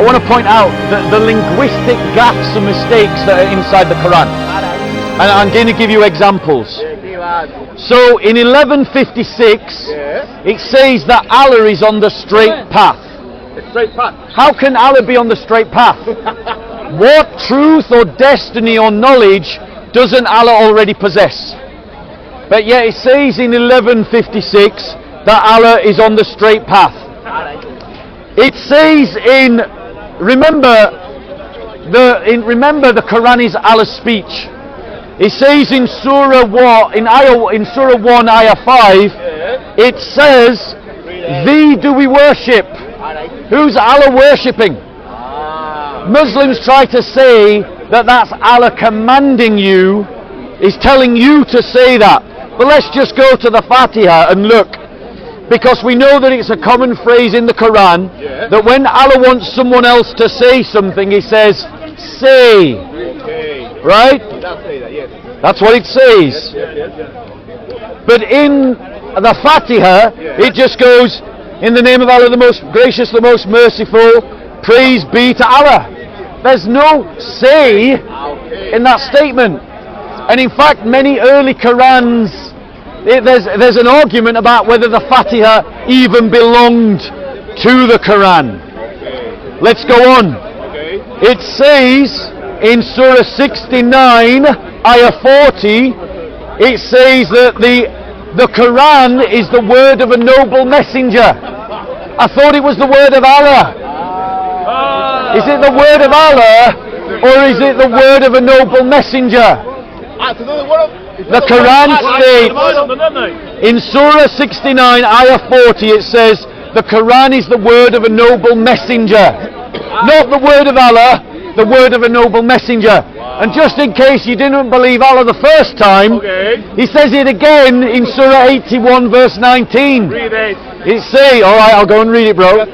want to point out the linguistic gaps and mistakes that are inside the Quran. And I'm going to give you examples. So in 1156, it says that Allah is on the straight path. Straight path. How can Allah be on the straight path? What truth or destiny or knowledge doesn't Allah already possess? But yet it says in 1156 that Allah is on the straight path. It says remember the Quran is Allah's speech. It says in Surah 1, Ayah 5, it says, "Thee do we worship." Who's Allah worshipping? Muslims try to say that that's Allah commanding you, is telling you to say that. But let's just go to the Fatihah and look. Because we know that it's a common phrase in the Quran, that when Allah wants someone else to say something, He says, "Say." Right? That's what it says. But in the Fatihah, it just goes, "In the name of Allah, the most gracious, the most merciful, praise be to Allah." There's no "say" in that statement. And in fact, many early Qurans, there's an argument about whether the Fatihah even belonged to the Quran. Let's go on. It says in Surah 69, Ayah 40, it says that the Quran is the word of a noble messenger. I thought it was the word of Allah. Is it the word of Allah, or is it the word of a noble messenger? The Quran states in Surah 69, Ayah 40, it says the Quran is the word of a noble messenger. Not the word of Allah, the word of a noble messenger. And just in case you didn't believe Allah the first time, He says it again in Surah 81 verse 19. It says, alright, I'll go and read it, bro.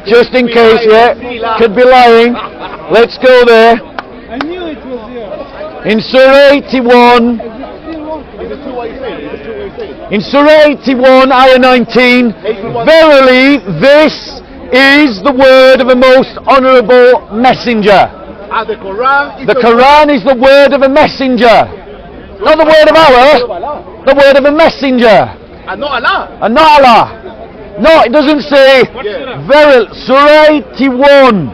Just in case, yeah, could be lying. Let's go there. I knew it was here. In Surah 81, in Surah 81, Ayah 19, verily this is the word of a most honourable messenger. The Quran is the word of a messenger. Not the word of Allah, the word of a messenger. And not Allah. And not Allah. No, it doesn't say, verily, Surah 81,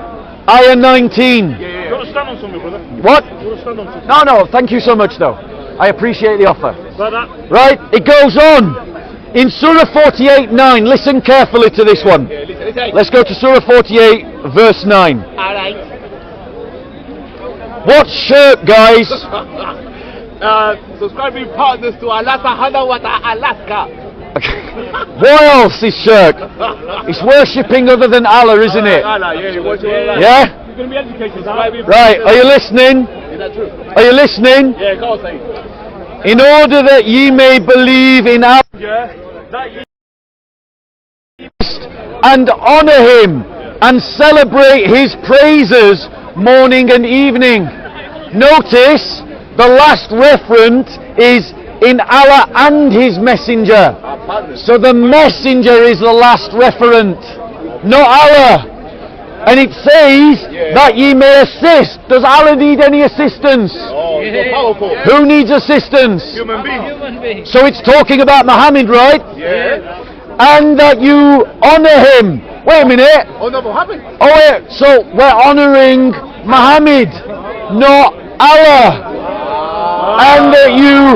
Ayah 19. You want to stand on something, brother? What? You want to stand on something? No, thank you so much though. I appreciate the offer. Right, it goes on. In Surah 48:9, listen carefully to this one. Let's go to Surah 48, verse 9. What's shirk, guys? Subscribing partners to Allah Subhanahu wa Ta'ala. What else is shirk? It's worshipping other than Allah, isn't it? Yeah? Right, are you listening? Are you listening? Yeah, go on, say. In order that ye may believe in Allah and honour Him and celebrate His praises morning and evening. Notice the last reference is in Allah and His messenger. So the messenger is the last referent, not Allah. And it says that ye may assist. Does Allah need any assistance? Oh, so powerful. Who needs assistance? Human being. So it's talking about Muhammad, right? Yeah. And that you honour him. Wait a minute. Honor Muhammad. Oh wait, so we're honouring Muhammad, not Allah. And that you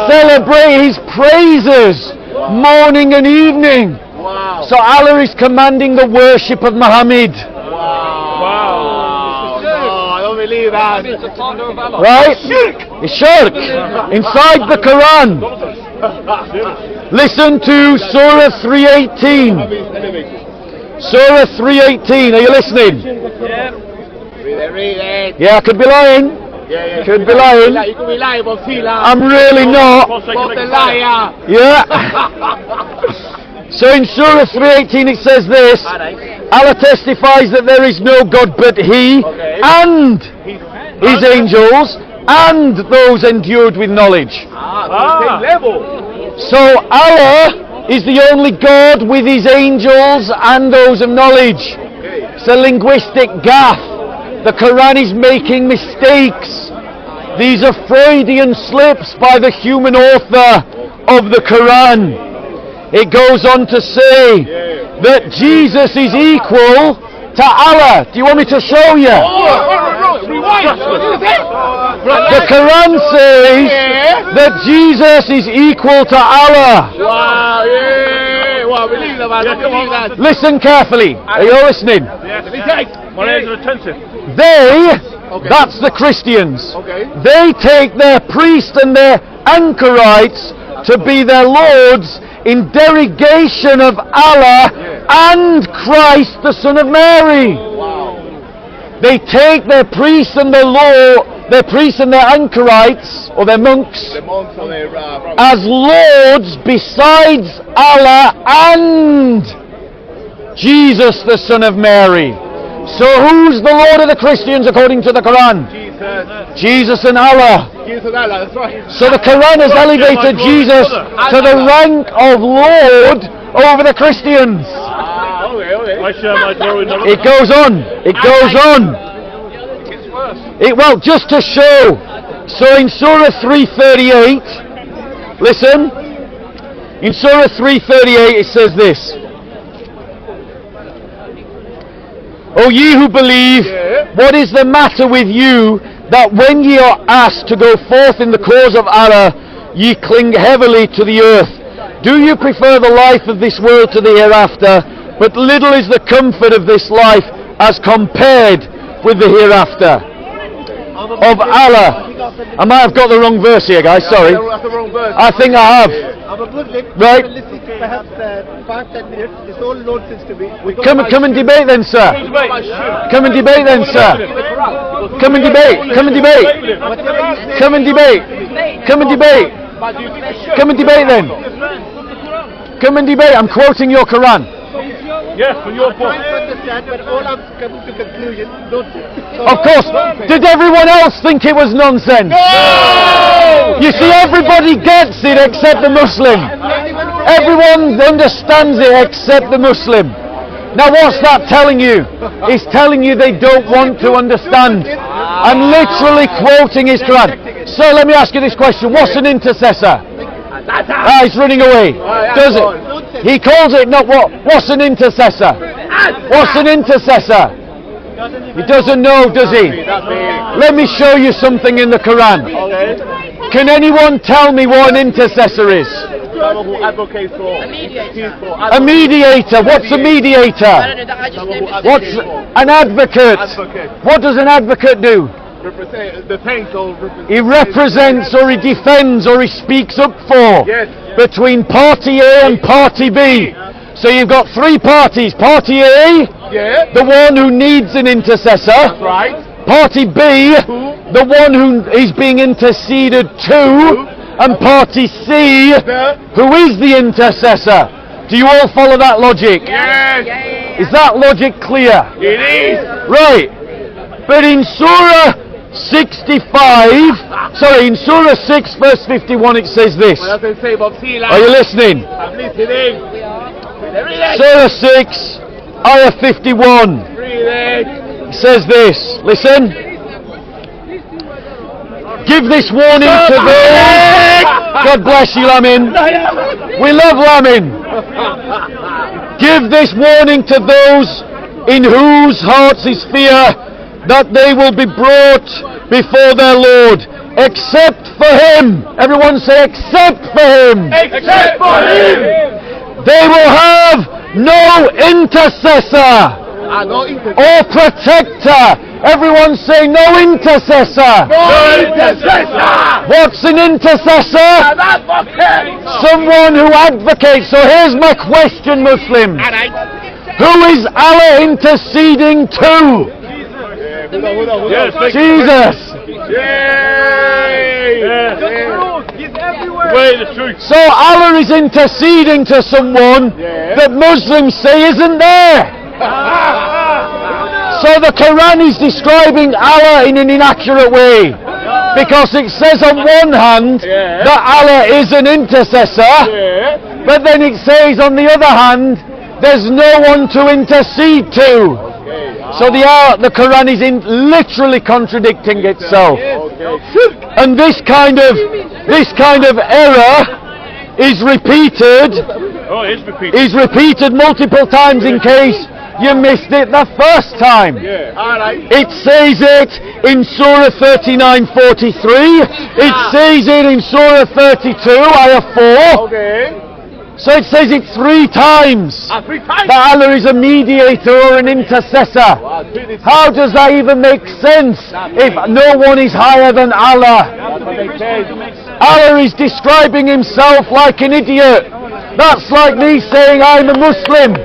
celebrate his praises morning and evening. Wow. So Allah is commanding the worship of Muhammad. Wow. No, I don't believe that. Right? It's shirk. Inside the Quran. Listen to Surah 3:18. Surah 3:18. Are you listening? Read it. Yeah, I could be lying. Yeah. Could be lying. You could be lying, but see, I'm really not. Both the liar. Yeah. So in Surah 3:18 it says this. Allah testifies that there is no God but He and His angels and those endued with knowledge. Same level. So Allah is the only God with His angels and those of knowledge. It's a linguistic gaffe. The Quran is making mistakes. These are Freudian slips by the human author of the Quran. It goes on to say that Jesus is equal to Allah. Do you want me to show you? The Quran says that Jesus is equal to Allah. Wow, yeah. Wow, believe that, man. Believe that. Listen carefully. Are you listening? My ears are attentive. That's the Christians. Okay. They take their priests and their anchorites to be their lords in derogation of Allah and Christ, the Son of Mary. Wow. They take their priests and their priests and their anchorites, or their monks, The monks on their as lords besides Allah and Jesus, the Son of Mary. So who's the Lord of the Christians according to the Quran? Jesus and Allah. Jesus and Allah, that's right. So the Quran has elevated Jesus to the rank of Lord over the Christians. Okay. It goes on. It goes on. Well, just to show. So in Surah 338, listen. In Surah 338 it says this. O ye who believe, what is the matter with you, that when ye are asked to go forth in the cause of Allah, ye cling heavily to the earth? Do you prefer the life of this world to the hereafter? But little is the comfort of this life as compared with the hereafter. Of Allah. I might have got the wrong verse here, guys, sorry. That's the wrong verse. I think I have. I'm a Muslim. Right. Listen to perhaps 5-10 minutes. It's all nonsense to me. Come and debate then, sir. Come and debate then, sir. Come and debate. Come and debate. Come and debate. Come and debate. Come and debate then. Come and debate. I'm quoting your Quran. Yes, from your point. I understand, but all I'm coming to conclusion, nonsense. Of course. Did everyone else think it was nonsense? No! You see, everybody gets it except the Muslim. Everyone understands it except the Muslim. Now what's that telling you? It's telling you they don't want to understand. I'm literally quoting his Quran. So let me ask you this question. What's an intercessor? He's running away. Does it? He calls it not what? What's an intercessor? What's an intercessor? He doesn't know, does he? Let me show you something in the Quran. Can anyone tell me what an intercessor is? Someone who advocates for A mediator. What's a mediator? What's an advocate? What does an advocate do? He represents or he defends or he speaks up for between party A and party B. So you've got three parties. Party A, the one who needs an intercessor. right. Party B, the one who is being interceded to. And party C, who is the intercessor. Do you all follow that logic? Yes, Is that logic clear? it is. Right. But in Surah 65, in Surah 6 verse 51 it says this. What does it say, Bob Sealand? Are you listening? I'm listening. Surah 6, Ayah 51. Read it. It says this. Listen. Give this warning to those. God bless you, Lamin. We love Lamin. Give this warning to those in whose hearts is fear, that they will be brought before their Lord, except for Him. Everyone say, except for Him. Except for him. They will have no intercessor No intercessor. or protector. Everyone say, no intercessor. No intercessor. What's an intercessor? Someone who advocates. So here's my question, Muslims. Who is Allah interceding to? Jesus. So Allah is interceding to someone that Muslims say isn't there. So the Quran is describing Allah in an inaccurate way, because it says on one hand that Allah is an intercessor, but then it says on the other hand there's no one to intercede to. So the Quran is literally contradicting itself. And this kind of error is repeated. Oh, it's repeated. Is repeated multiple times in case you missed it the first time. Yeah. All right. It says it in Surah 39:43. It says it in Surah 32, Ayah 4. Okay. So it says it 3 times. 3 times. That Allah is a mediator or an intercessor. Wow, How does that even make sense if no one is higher than Allah? that's what they say. Allah is describing himself like an idiot. That's like me saying I'm a Muslim.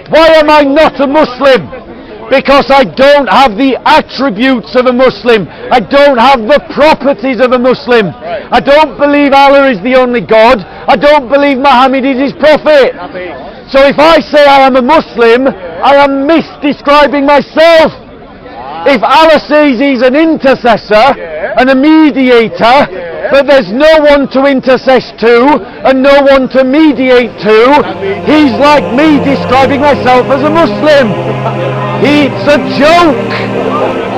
Why am I not a Muslim? Because I don't have the attributes of a Muslim. I don't have the properties of a Muslim. I don't believe Allah is the only God. I don't believe Mohammed is his prophet. So if I say I am a Muslim, I am misdescribing myself. If Allah says he's an intercessor and a mediator, but there's no one to intercess to and no one to mediate to, he's like me describing myself as a Muslim. It's a joke.